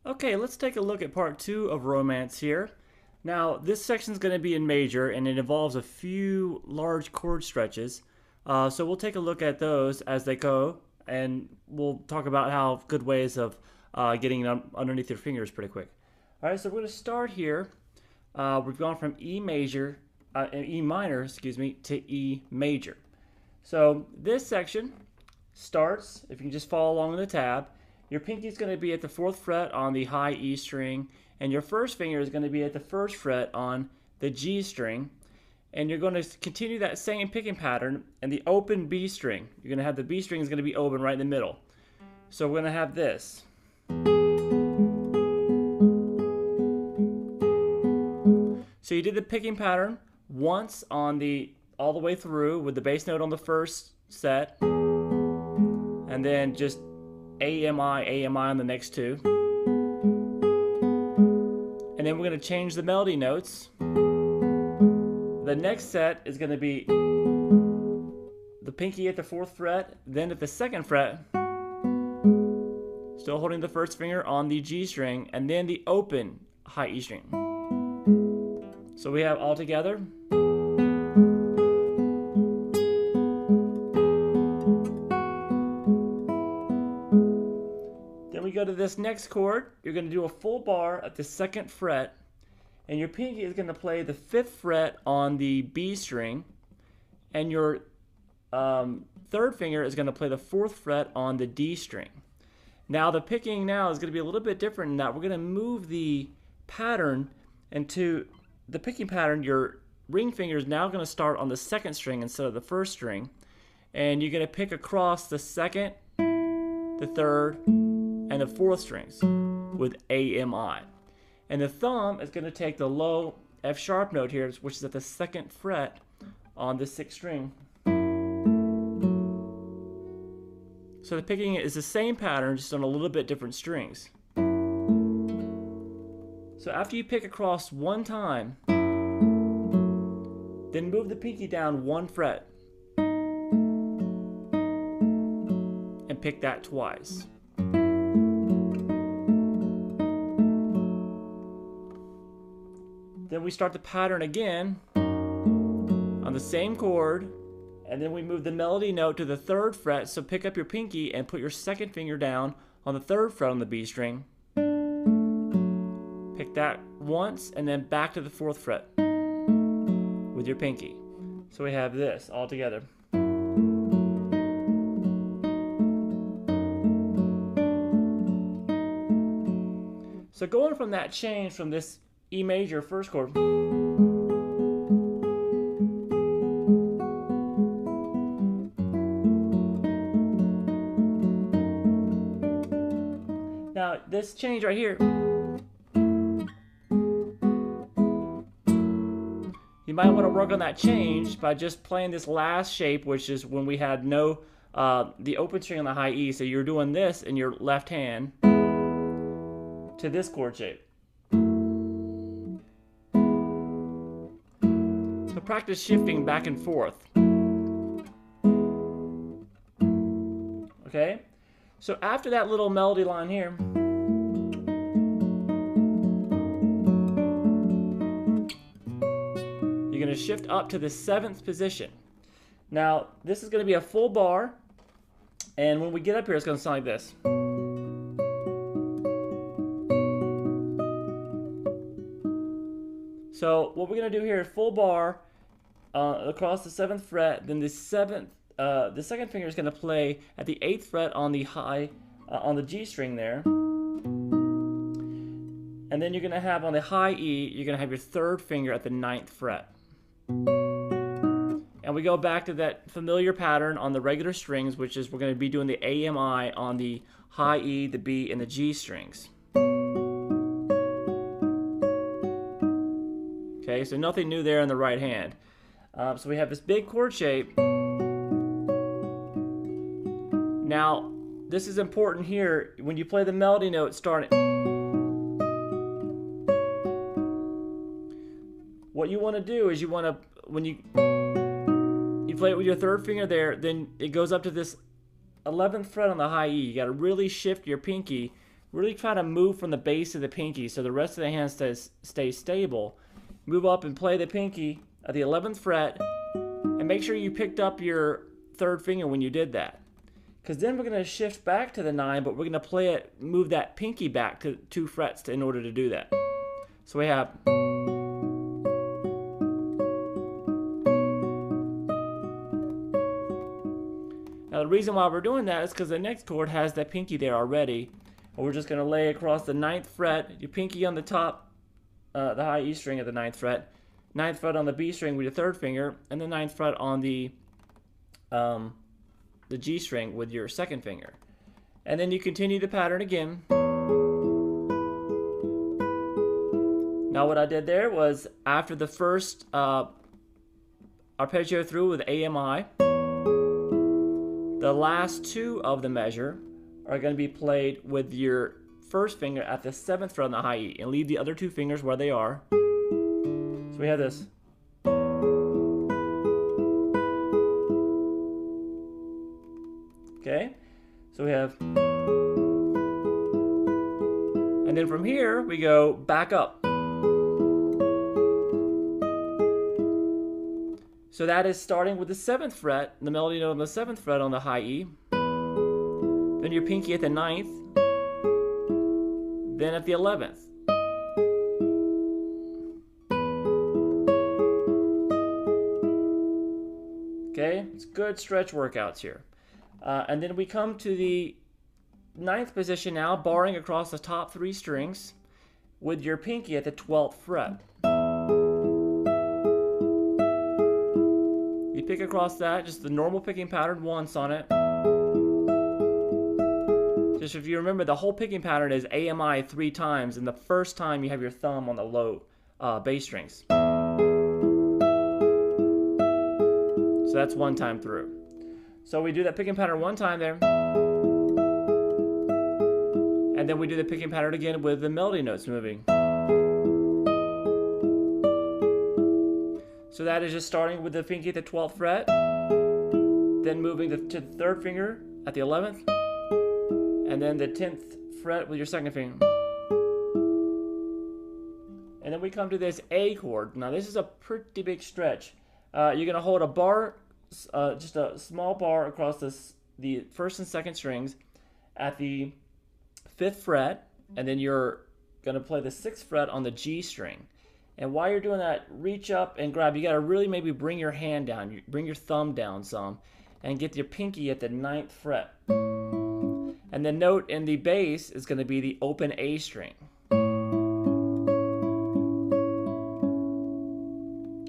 Okay, let's take a look at part 2 of Romance here. Now, this section is going to be in major, and it involves a few large chord stretches. So we'll take a look at those as they go, and we'll talk about how good ways of getting it underneath your fingers pretty quick. All right, so we're going to start here. We've gone from E minor, to E major. So this section starts, if you can just follow along in the tab, your pinky is going to be at the 4th fret on the high E string, and your first finger is going to be at the 1st fret on the G string. And you're going to continue that same picking pattern and the open B string. You're going to have the B string is going to be open right in the middle. So we're going to have this. So you did the picking pattern once on all the way through with the bass note on the first set, and then just AMI on the next two. And then we're going to change the melody notes. The next set is going to be the pinky at the 4th fret, then at the 2nd fret, still holding the first finger on the G string, and then the open high E string. So we have all together. Then we go to this next chord. You're going to do a full bar at the 2nd fret, and your pinky is going to play the 5th fret on the B string, and your 3rd finger is going to play the 4th fret on the D string. Now the picking now is going to be a little bit different in that we're going to move the pattern into the picking pattern. Your ring finger is now going to start on the 2nd string instead of the 1st string, and you're going to pick across the 2nd, the 3rd, and the 4th strings with AMI. And the thumb is going to take the low F sharp note here, which is at the 2nd fret on the 6th string. So the picking is the same pattern, just on a little bit different strings. So after you pick across one time, then move the pinky down 1 fret and pick that twice. Then we start the pattern again on the same chord, and then we move the melody note to the 3rd fret, so pick up your pinky and put your 2nd finger down on the 3rd fret on the B string. Pick that once, and then back to the 4th fret with your pinky. So we have this all together. So going from that change from this E major 1st chord, now this change right here, you might want to work on that change by just playing this last shape, which is when we had no the open string on the high E. So you're doing this in your left hand to this chord shape. So practice shifting back and forth. Okay? So after that little melody line here, you're going to shift up to the 7th position. Now, this is going to be a full bar, and when we get up here, it's going to sound like this. So what we're going to do here is full bar across the 7th fret, then the 2nd finger is going to play at the 8th fret on the high, on the G string there. And then you're going to have on the high E, you're going to have your 3rd finger at the 9th fret. And we go back to that familiar pattern on the regular strings, which is we're going to be doing the AMI on the high E, the B, and the G strings. Okay, so nothing new there in the right hand. So we have this big chord shape. Now, this is important here. When you play the melody note starting, what you want to do is you want to, when you play it with your 3rd finger there, then it goes up to this 11th fret on the high E. You got to really shift your pinky really try to move from the base of the pinky so the rest of the hand stays stable. Move up and play the pinky at the 11th fret, and make sure you picked up your third finger when you did that. Because then we're going to shift back to the 9, but we're going to play it, move that pinky back to 2 frets in order to do that. So we have. Now the reason why we're doing that is because the next chord has that pinky there already. And we're just going to lay across the 9th fret, your pinky on the top, the high E string at the 9th fret, 9th fret on the B string with your third finger, and the 9th fret on the G string with your second finger. And then you continue the pattern again. Now what I did there was, after the first arpeggio through with AMI, the last 2 of the measure are going to be played with your first finger at the 7th fret on the high E, and leave the other 2 fingers where they are. So we have this. Okay, so we have, and then from here we go back up. So that is starting with the 7th fret, the melody note on the 7th fret on the high E, then your pinky at the 9th, then at the 11th. Okay, it's good stretch workouts here. And then we come to the 9th position now, barring across the top 3 strings with your pinky at the 12th fret. You pick across that, just the normal picking pattern once on it. Just if you remember, the whole picking pattern is AMI 3 times, and the first time you have your thumb on the low bass strings. So that's 1 time through. So we do that picking pattern 1 time there. And then we do the picking pattern again with the melody notes moving. So that is just starting with the pinky at the 12th fret, then moving to the 3rd finger at the 11th, and then the 10th fret with your 2nd finger. And then we come to this A chord. Now this is a pretty big stretch. You're going to hold a bar, just a small bar across the 1st and 2nd strings at the 5th fret, and then you're going to play the 6th fret on the G string. And while you're doing that, reach up and grab. You got to really maybe bring your hand down, bring your thumb down some, and get your pinky at the 9th fret. And the note in the bass is going to be the open A string.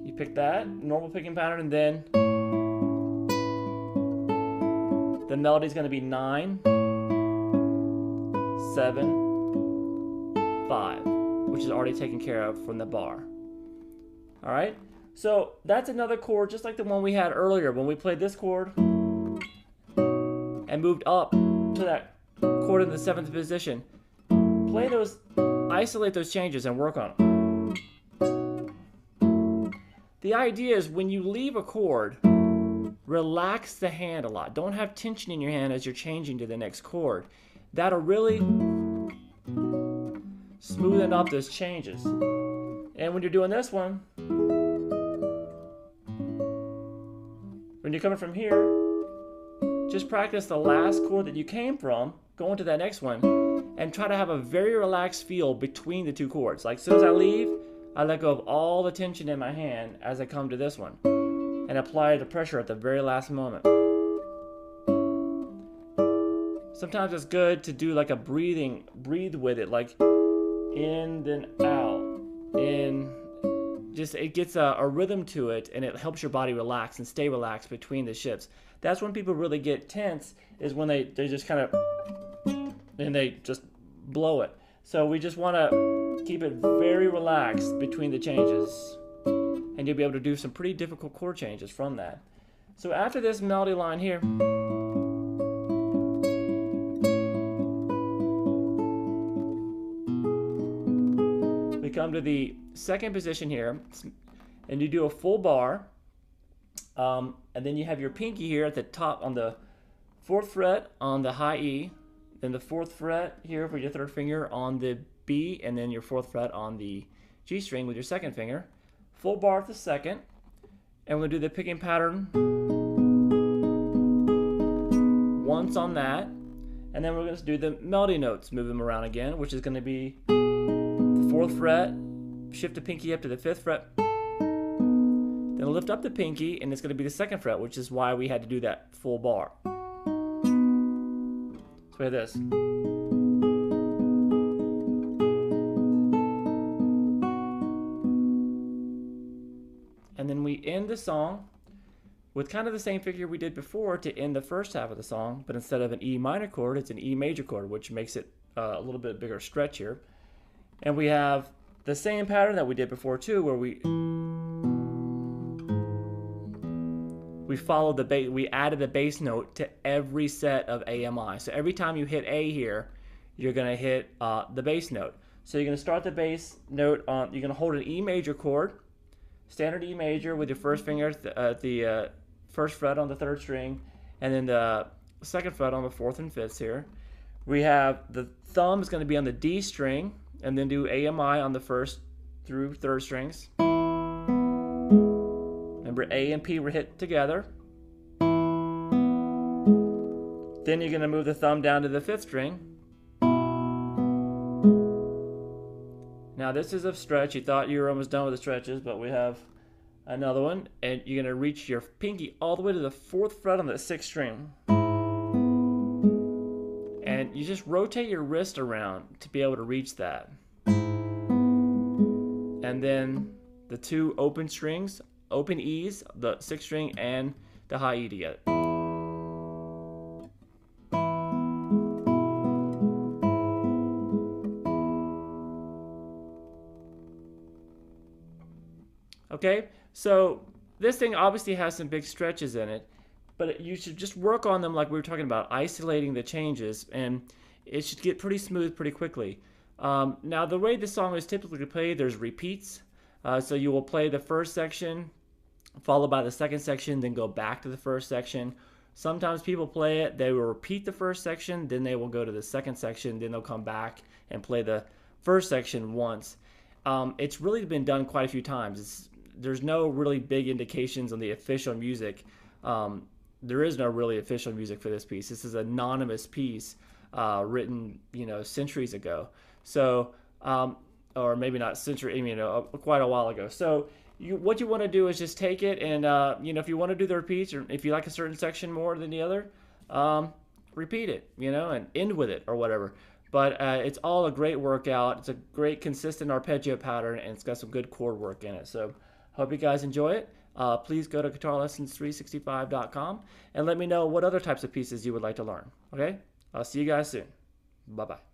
You pick that, normal picking pattern, and then the melody is going to be 9, 7, 5. Which is already taken care of from the bar. All right, so that's another chord just like the one we had earlier when we played this chord and moved up to that chord in the 7th position. Play those, isolate those changes and work on them. The idea is when you leave a chord, relax the hand a lot. Don't have tension in your hand as you're changing to the next chord. That'll really smoothen up those changes. And when you're doing this one, when you're coming from here, just practice the last chord that you came from, go into that next one, and try to have a very relaxed feel between the 2 chords. Like as soon as I leave, I let go of all the tension in my hand as I come to this one, and apply the pressure at the very last moment. Sometimes it's good to do like a breathe with it, like in, then out, in. Just it gets a rhythm to it, and it helps your body relax and stay relaxed between the shifts. That's when people really get tense, is when they just kind of, and they just blow it. So we just want to keep it very relaxed between the changes, and you'll be able to do some pretty difficult chord changes from that. So after this melody line here, we come to the 2nd position here, and you do a full bar, and then you have your pinky here at the top on the 4th fret on the high E, then the 4th fret here for your 3rd finger on the B, and then your 4th fret on the G string with your 2nd finger. Full bar of the 2nd, and we're going to do the picking pattern once on that, and then we're going to do the melody notes, move them around again, which is going to be the 4th fret, shift the pinky up to the 5th fret, then lift up the pinky, and it's going to be the 2nd fret, which is why we had to do that full bar. So we have this. And then we end the song with kind of the same figure we did before to end the first half of the song, but instead of an E minor chord, it's an E major chord, which makes it a little bit bigger stretch here. And we have the same pattern that we did before too, where we followed the bass, we added the bass note to every set of AMI. So every time you hit A here, you're going to hit the bass note. So you're going to start the bass note on, you're going to hold an E major chord, standard E major with your 1st finger at the 1st fret on the 3rd string, and then the 2nd fret on the 4th and 5th here. We have the thumb is going to be on the D string, and then do AMI on the 1st through 3rd strings. Remember, A and P were hit together. Then you're going to move the thumb down to the 5th string. Now this is a stretch. You thought you were almost done with the stretches, but we have another one. And you're going to reach your pinky all the way to the 4th fret on the 6th string. And you just rotate your wrist around to be able to reach that. And then the 2 open strings, open E's, the 6th string and the high E together. Okay, so this thing obviously has some big stretches in it, but you should just work on them like we were talking about, isolating the changes, and it should get pretty smooth pretty quickly. Now the way the song is typically played, there's repeats. So you will play the first section, followed by the second section, then go back to the first section. Sometimes people play it, they will repeat the first section, then they will go to the second section, then they'll come back and play the first section once. It's really been done quite a few times. There's no really big indications on the official music. There is no really official music for this piece. This is an anonymous piece written, centuries ago. So, or maybe not century, quite a while ago. So, what you want to do is just take it and, if you want to do the repeats, or if you like a certain section more than the other, repeat it, and end with it or whatever. But it's all a great workout. It's a great consistent arpeggio pattern, and it's got some good chord work in it. So, hope you guys enjoy it. Please go to guitarlessons365.com and let me know what other types of pieces you would like to learn. Okay? I'll see you guys soon. Bye-bye.